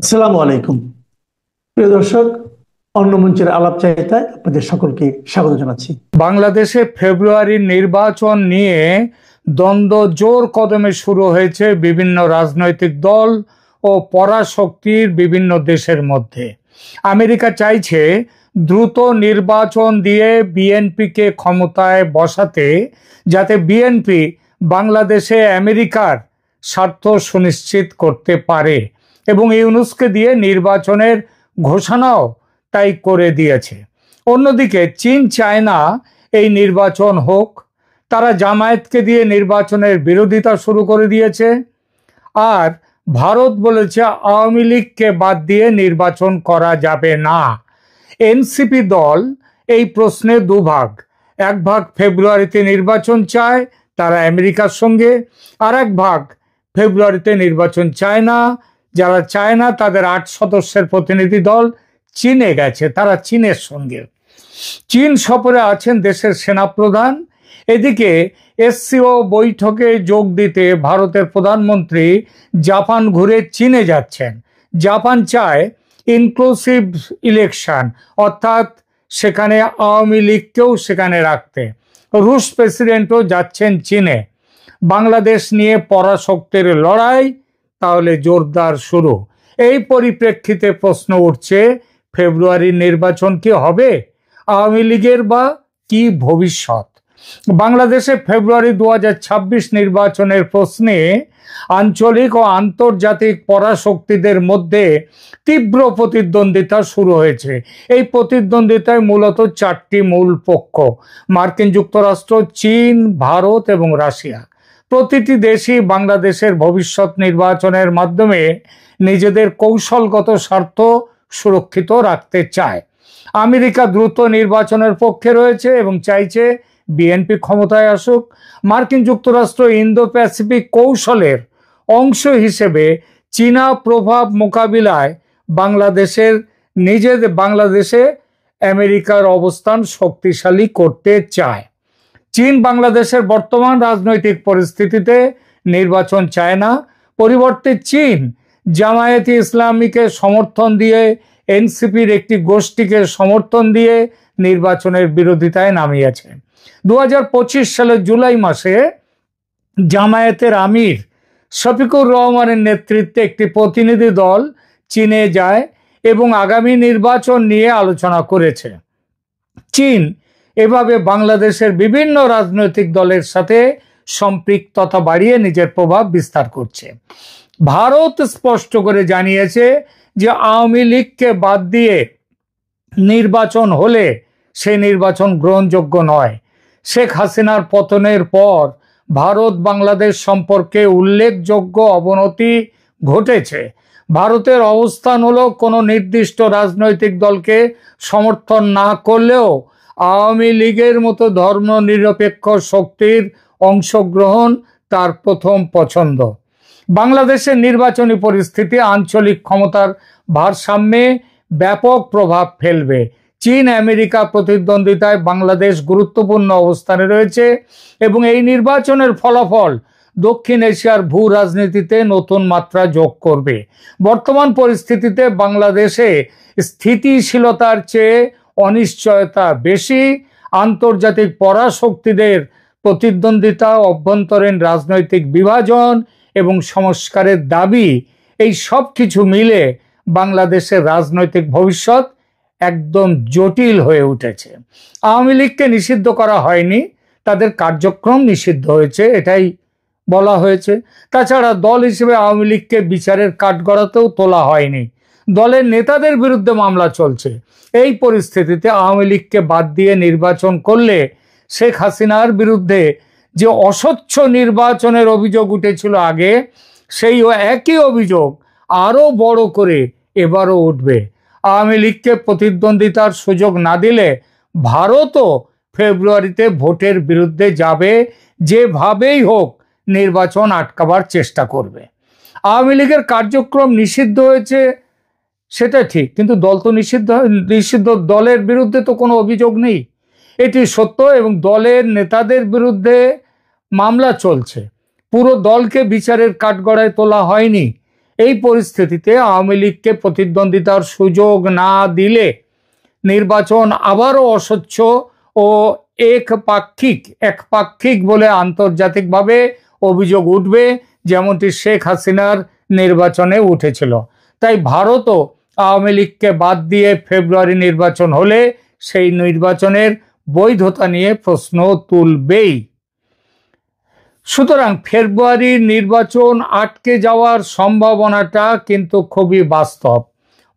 আসসালামু আলাইকুম। প্রিয় দর্শক, অন্য মঞ্চের আলাপচারিতায় আপনাদের সকলকে স্বাগত জানাচ্ছি। বাংলাদেশে ফেব্রুয়ারির নির্বাচন নিয়ে দ্বন্দ্ব জোর কদমে শুরু হয়েছে বিভিন্ন রাজনৈতিক দল ও পরাশক্তির বিভিন্ন দেশের মধ্যে। আমেরিকা চাইছে দ্রুত নির্বাচন দিয়ে বিএনপিকে ক্ষমতায় বসাতে, যাতে বিএনপি বাংলাদেশে আমেরিকার স্বার্থ সুনিশ্চিত করতে পারে, এবং ইউনূসকে দিয়ে নির্বাচনের ঘোষণাও তাই করে দিয়েছে। অন্যদিকে চীন চায় না এই নির্বাচন হোক। তারা জামায়াতকে দিয়ে নির্বাচনের বিরোধিতা শুরু করে দিয়েছে। আর ভারত বলেছে আওয়ামী লীগকে বাদ দিয়ে নির্বাচন করা যাবে না। এনসিপি দল এই প্রশ্নে দুভাগ। এক ভাগ ফেব্রুয়ারিতে নির্বাচন চায়, তারা আমেরিকার সঙ্গে। আর এক ভাগ ফেব্রুয়ারিতে নির্বাচন চায় না। যারা চায় না তাদের ৮ সদস্যের প্রতিনিধি দল চীনে গেছে, তারা চীনের সঙ্গে। চীন সফরে আছেন দেশের সেনাপ্রধান। এদিকে এসসিও বৈঠকে যোগ দিতে ভারতের প্রধানমন্ত্রী জাপান ঘুরে চীনে যাচ্ছেন। জাপান চায় ইনক্লুসিভ ইলেকশন, অর্থাৎ সেখানে আওয়ামী লীগকেও সেখানে রাখতে। রুশ প্রেসিডেন্টও যাচ্ছেন চীনে। বাংলাদেশ নিয়ে পরাশক্তির লড়াই তাহলে জোরদার শুরু। এই পরিপ্রেক্ষিতে প্রশ্ন উঠছে, ফেব্রুয়ারির নির্বাচন কি হবে? আওয়ামী লীগের বা কি ভবিষ্যৎ? বাংলাদেশে ফেব্রুয়ারি 2026 নির্বাচনের প্রশ্নে আঞ্চলিক ও আন্তর্জাতিক পরাশক্তিদের মধ্যে তীব্র প্রতিদ্বন্দ্বিতা শুরু হয়েছে। এই প্রতিদ্বন্দ্বিতায় মূলত 4টি মূল পক্ষ: মার্কিন যুক্তরাষ্ট্র, চীন, ভারত এবং রাশিয়া। প্রতিটি দেশই বাংলাদেশের ভবিষ্যৎ নির্বাচনের মাধ্যমে নিজেদের কৌশলগত স্বার্থ সুরক্ষিত রাখতে চায়। আমেরিকা দ্রুত নির্বাচনের পক্ষে রয়েছে এবং চাইছে বিএনপি ক্ষমতায় আসুক। মার্কিন যুক্তরাষ্ট্র ইন্দো প্যাসিফিক কৌশলের অংশ হিসেবে চীনা প্রভাব মোকাবিলায় বাংলাদেশে আমেরিকার অবস্থান শক্তিশালী করতে চায়। চীন বাংলাদেশের বর্তমান রাজনৈতিক পরিস্থিতিতে নির্বাচন চায় না। পরিবর্তে চীন জামায়াতে ইসলামীকে সমর্থন দিয়ে, এনসিপির একটি গোষ্ঠীকে সমর্থন দিয়ে নির্বাচনের বিরোধিতায় নামিয়েছে। 2025 সালের জুলাই মাসে জামায়াতের আমির শফিকুর রহমানের নেতৃত্বে একটি প্রতিনিধি দল চীনে যায় এবং আগামী নির্বাচন নিয়ে আলোচনা করেছে। চীন এভাবে বাংলাদেশের বিভিন্ন রাজনৈতিক দলের সাথে সম্পৃক্ততা বাড়িয়ে নিজের প্রভাব বিস্তার করছে। ভারত স্পষ্ট করে জানিয়েছে যে আওয়ামী লীগকে বাদ দিয়ে নির্বাচন হলে সেই নির্বাচন গ্রহণযোগ্য নয়। শেখ হাসিনার পতনের পর ভারত বাংলাদেশ সম্পর্কে উল্লেখযোগ্য অবনতি ঘটেছে। ভারতের অবস্থান হলো কোনো নির্দিষ্ট রাজনৈতিক দলকে সমর্থন না করলেও আওয়ামী লীগের মতো ধর্মনিরপেক্ষ শক্তির অংশগ্রহণ তার প্রথম পছন্দ। বাংলাদেশের নির্বাচনী পরিস্থিতি আঞ্চলিক ক্ষমতার ভারসাম্যে ব্যাপক প্রভাব ফেলবে। চীন আমেরিকা প্রতিদ্বন্দ্বিতায় বাংলাদেশ গুরুত্বপূর্ণ অবস্থানে রয়েছে এবং এই নির্বাচনের ফলাফল দক্ষিণ এশিয়ার ভূ রাজনীতিতে নতুন মাত্রা যোগ করবে। বর্তমান পরিস্থিতিতে বাংলাদেশে স্থিতিশীলতার চেয়ে অনিশ্চয়তা বেশি। আন্তর্জাতিক পরাশক্তিদের প্রতিদ্বন্দ্বিতা, অভ্যন্তরীণ রাজনৈতিক বিভাজন এবং সংস্কারের দাবি, এই সব কিছু মিলে বাংলাদেশের রাজনৈতিক ভবিষ্যৎ একদম জটিল হয়ে উঠেছে। আওয়ামী লীগকে নিষিদ্ধ করা হয়নি, তাদের কার্যক্রম নিষিদ্ধ হয়েছে, এটাই বলা হয়েছে। তাছাড়া দল হিসেবে আওয়ামী লীগকে বিচারের কাঠগড়াতেও তোলা হয়নি। দলের নেতাদের বিরুদ্ধে মামলা চলছে। এই পরিস্থিতিতে আওয়ামী লীগকে বাদ দিয়ে নির্বাচন করলে শেখ হাসিনার বিরুদ্ধে যে অস্বচ্ছ নির্বাচনের অভিযোগ উঠেছিল আগে, সেই একই অভিযোগ আরো বড় করে এবারও উঠবে। আওয়ামী লীগকে প্রতিদ্বন্দ্বিতার সুযোগ না দিলে ভারতও ফেব্রুয়ারিতে ভোটের বিরুদ্ধে যাবে, যেভাবেই হোক নির্বাচন আটকাবার চেষ্টা করবে। আওয়ামী লীগের কার্যক্রম নিষিদ্ধ হয়েছে সেটা ঠিক, কিন্তু দল তো নিষিদ্ধ দলের বিরুদ্ধে তো কোনো অভিযোগ নেই, এটি সত্য। এবং দলের নেতাদের বিরুদ্ধে মামলা চলছে, পুরো দলকে বিচারের কাঠগড়ায় তোলা হয়নি। এই পরিস্থিতিতে আওয়ামী লীগকে প্রতিদ্বন্দ্বিতার সুযোগ না দিলে নির্বাচন আবারও অস্বচ্ছ ও একপাক্ষিক বলে আন্তর্জাতিকভাবে অভিযোগ উঠবে, যেমনটি শেখ হাসিনার নির্বাচনে উঠেছিল। তাই ভারতও আওয়ামী লীগকে বাদ দিয়ে ফেব্রুয়ারি নির্বাচন হলে সেই নির্বাচনের বৈধতা নিয়ে প্রশ্ন তুলবেই। সুতরাং ফেব্রুয়ারির নির্বাচন আটকে যাওয়ার সম্ভাবনাটা কিন্তু খুবই বাস্তব।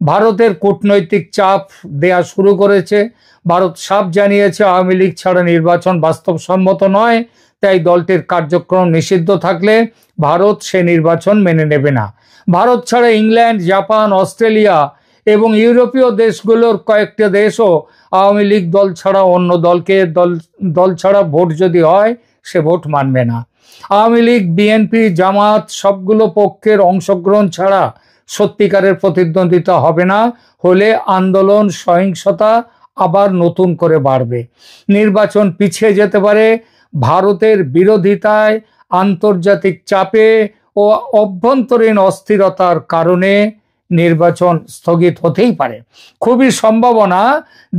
ভারতের কূটনৈতিক চাপ দেয়া শুরু করেছে। ভারত সাফ জানিয়েছে আওয়ামী লীগ ছাড়া নির্বাচন বাস্তবসম্মত নয়, তাই দলটির কার্যক্রম নিষিদ্ধ থাকলে ভারত সে নির্বাচন মেনে নেবে না। ভারত ছাড়া ইংল্যান্ড, জাপান, অস্ট্রেলিয়া এবং ইউরোপীয় দেশগুলোর কয়েকটি দেশও আওয়ামী লীগ দল ছাড়া অন্য দল ছাড়া ভোট যদি হয় সে ভোট মানবে না। আওয়ামী লীগ, বিএনপি, জামাত সবগুলো পক্ষের অংশগ্রহণ ছাড়া সত্যিকারের প্রতিদ্বন্দ্বিতা হবে না। হলে আন্দোলন, সহিংসতা আবার নতুন করে বাড়বে। নির্বাচন পিছিয়ে যেতে পারে। ভারতের বিরোধিতায়, আন্তর্জাতিক চাপে ও অভ্যন্তরীণ অস্থিরতার কারণে নির্বাচন স্থগিত হতেই পারে। খুবই সম্ভাবনা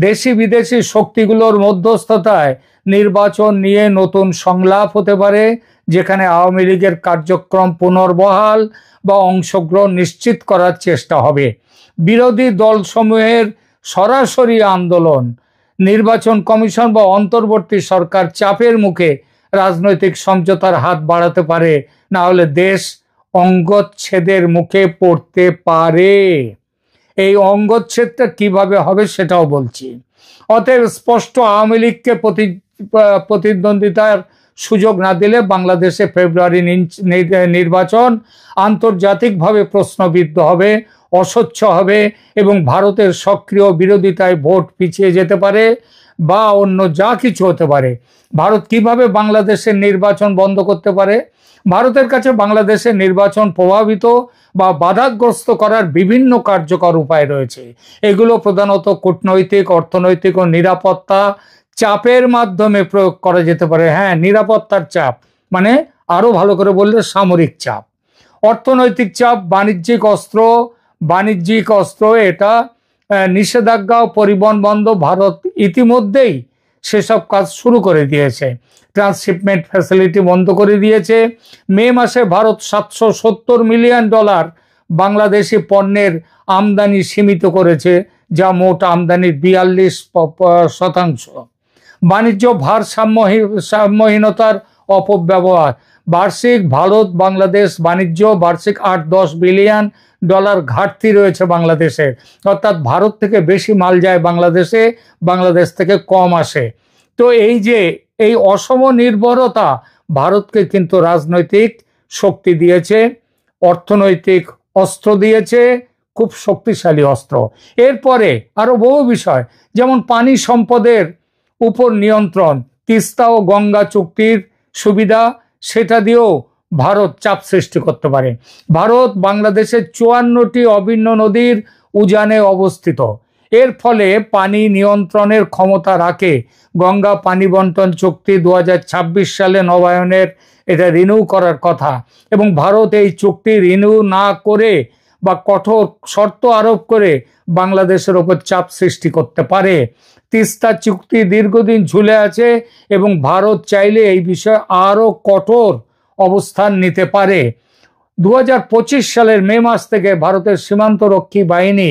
দেশি বিদেশি শক্তিগুলোর মধ্যস্থতায় নির্বাচন নিয়ে নতুন সংলাপ হতে পারে, যেখানে আওয়ামী লীগের কার্যক্রম পুনর্বহাল বা অংশগ্রহণ নিশ্চিত করার চেষ্টা হবে। বিরোধী দলসমূহের সরাসরি আন্দোলন, নির্বাচন কমিশন বা অন্তর্বর্তী সরকার চাপের মুখে রাজনৈতিক সমঝোতার হাত বাড়াতে পারে, না হলে দেশ অঙ্গচ্ছেদের মুখে পড়তে পারে। এই অঙ্গচ্ছেদটা কিভাবে হবে সেটাও বলছি। অতএব স্পষ্ট আওয়ামী লীগকে প্রতিদ্বন্দ্বিতার সুযোগ না দিলে বাংলাদেশে ফেব্রুয়ারি নির্বাচন আন্তর্জাতিকভাবে প্রশ্নবিদ্ধ হবে, অস্বচ্ছ হবে এবং ভারতের সক্রিয় বিরোধিতায় ভোট পিছিয়ে যেতে পারে বা অন্য যা কিছু হতে পারে। ভারত কিভাবে বাংলাদেশের নির্বাচন বন্ধ করতে পারে? ভারতের কাছে বাংলাদেশের নির্বাচন প্রভাবিত বা বাধাগ্রস্ত করার বিভিন্ন কার্যকর উপায় রয়েছে। এগুলো প্রধানত কূটনৈতিক, অর্থনৈতিক ও নিরাপত্তা চাপের মাধ্যমে প্রয়োগ করা যেতে পারে। হ্যাঁ, নিরাপত্তার চাপ মানে আরো ভালো করে বললে সামরিক চাপ। অর্থনৈতিক চাপ, বাণিজ্যিক অস্ত্র এটা নিষেধাজ্ঞা ও পরিবহন বন্ধ। ভারত ইতিমধ্যেই সেসব কাজ শুরু করে দিয়েছে। ট্রান্সশিপমেন্ট ফ্যাসিলিটি বন্ধ করে দিয়েছে। মে মাসে ভারত $770 মিলিয়ন বাংলাদেশি পণ্যের আমদানি সীমিত করেছে, যা মোট আমদানির 42%। বাণিজ্য ভারসাম্যহীনতার অপব্যবহার। বার্ষিক ভারত বাংলাদেশ বাণিজ্য বার্ষিক $8-10 বিলিয়ন ঘাটতি রয়েছে বাংলাদেশের, অর্থাৎ ভারত থেকে বেশি মাল যায় বাংলাদেশে, বাংলাদেশ থেকে কম আসে। তো এই অসম নির্ভরতা ভারতকে কিন্তু রাজনৈতিক শক্তি দিয়েছে, অর্থনৈতিক অস্ত্র দিয়েছে, খুব শক্তিশালী অস্ত্র। এরপরে আরো বহু বিষয়, যেমন পানি সম্পদের উপর নিয়ন্ত্রণ, তিস্তা ও গঙ্গা চুক্তির সুবিধা, সেটা দিয়েও ভারত চাপ সৃষ্টি করতে পারে। ভারত বাংলাদেশের 54টি অভিন্ন নদীর উজানে অবস্থিত। এর ফলে পানি নিয়ন্ত্রণের ক্ষমতা রাখে। গঙ্গা পানি বন্টন চুক্তি 2026 সালে নবায়নের এটা রিনিউ করার কথা, এবং ভারত এই চুক্তি রিনিউ না করে বা কঠোর শর্ত আরোপ করে বাংলাদেশের ওপর চাপ সৃষ্টি করতে পারে। তিস্তা চুক্তি দীর্ঘদিন ঝুলে আছে এবং ভারত চাইলে এই বিষয়ে আরো কঠোর অবস্থান নিতে পারে। 2025 সালের মে মাস থেকে ভারতের সীমান্তরক্ষী বাহিনী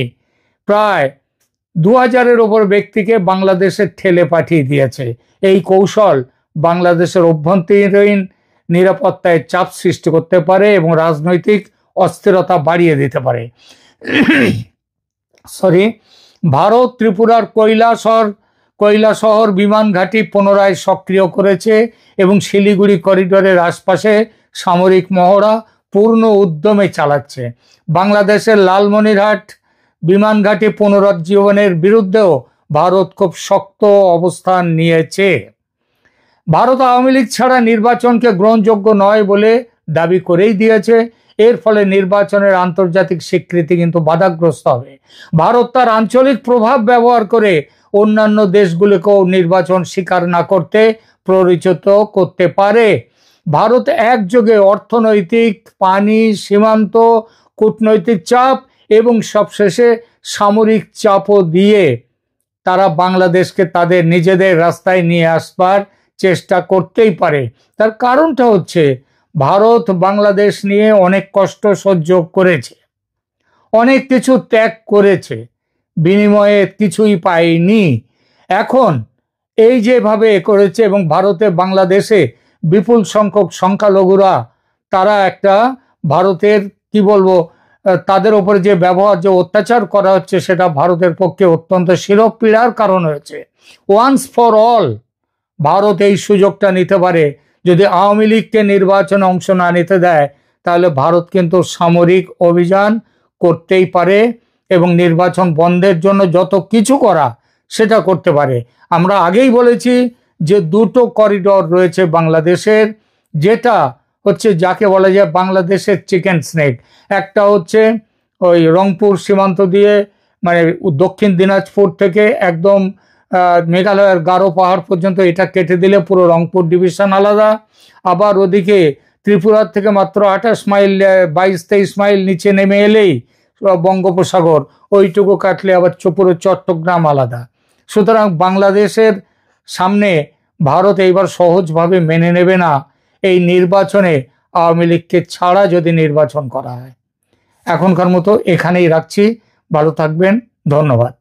প্রায় 2000-এর ওপর ব্যক্তিকে বাংলাদেশে ঠেলে পাঠিয়ে দিয়েছে। এই কৌশল বাংলাদেশের অভ্যন্তরীণ নিরাপত্তায় চাপ সৃষ্টি করতে পারে এবং রাজনৈতিক অস্থিরতা বাড়িয়ে দিতে পারে। ভারত ত্রিপুরার কৈলাসহর বিমান ঘাঁটি পুনরায় সক্রিয় করেছে এবং শিলিগুড়ি করিডোরের আশপাশে সামরিক মহড়া পূর্ণ উদ্যমে চালাচ্ছে। বাংলাদেশের লালমনিরহাট বিমান ঘাঁটি পুনরুজ্জীবনের বিরুদ্ধেও ভারত খুব শক্ত অবস্থান নিয়েছে। ভারত আওয়ামী লীগ ছাড়া নির্বাচনকে গ্রহণযোগ্য নয় বলে দাবি করেই দিয়েছে। এর ফলে নির্বাচনের আন্তর্জাতিক স্বীকৃতি কিন্তু বাধাগ্রস্ত হবে। ভারত তার আঞ্চলিক প্রভাব ব্যবহার করে অন্যান্য দেশগুলিকেও নির্বাচন স্বীকার না করতে প্ররোচিত করতে পারে। ভারত একযোগে অর্থনৈতিক, পানি, সীমান্ত, কূটনৈতিক চাপ এবং সবশেষে সামরিক চাপও দিয়ে তারা বাংলাদেশকে তাদের নিজেদের রাস্তায় নিয়ে আসবার চেষ্টা করতেই পারে। তার কারণটা হচ্ছে ভারত বাংলাদেশ নিয়ে অনেক কষ্ট সহ্য করেছে, অনেক কিছু ত্যাগ করেছে, বিনিময়ে কিছুই পায়নি। এখন এই যেভাবে করেছে এবং ভারতে বাংলাদেশে বিপুল সংখ্যক সংখ্যালঘুরা তারা একটা ভারতের কি বলবো তাদের উপরে যে ব্যবহার যে অত্যাচার করা হচ্ছে সেটা ভারতের পক্ষে অত্যন্ত শিরোপীড়ার কারণ হয়েছে। ওয়ান্স ফর অল ভারত এই সুযোগটা নিতে পারে। যদি আওয়ামী লীগকে নির্বাচনে অংশ না নিতে দেয় তাহলে ভারত কিন্তু সামরিক অভিযান করতেই পারে এবং নির্বাচন বন্ধের জন্য যত কিছু করা সেটা করতে পারে। আমরা আগেই বলেছি যে দুটো করিডোর রয়েছে বাংলাদেশের, যেটা হচ্ছে যাকে বলা যায় বাংলাদেশের চিকেন স্নেক। একটা হচ্ছে ওই রংপুর সীমান্ত দিয়ে মানে দক্ষিণ দিনাজপুর থেকে একদম মেঘালয়ের গারো পাহাড় পর্যন্ত এটা কেটে দিলে পুরো রংপুর ডিভিশন আলাদা। আবার ওদিকে ত্রিপুরার থেকে মাত্র 28 মাইল 22-23 মাইল নিচে নেমে এলেই বঙ্গোপসাগর, ওইটুকু কাটলে আবার পুরো চট্টগ্রাম আলাদা। সুতরাং বাংলাদেশের সামনে ভারত এইবার সহজভাবে মেনে নেবে না এই নির্বাচনে আওয়ামী লীগকে ছাড়া যদি নির্বাচন করা হয়। এখনকার মতো এখানেই রাখছি, ভালো থাকবেন, ধন্যবাদ।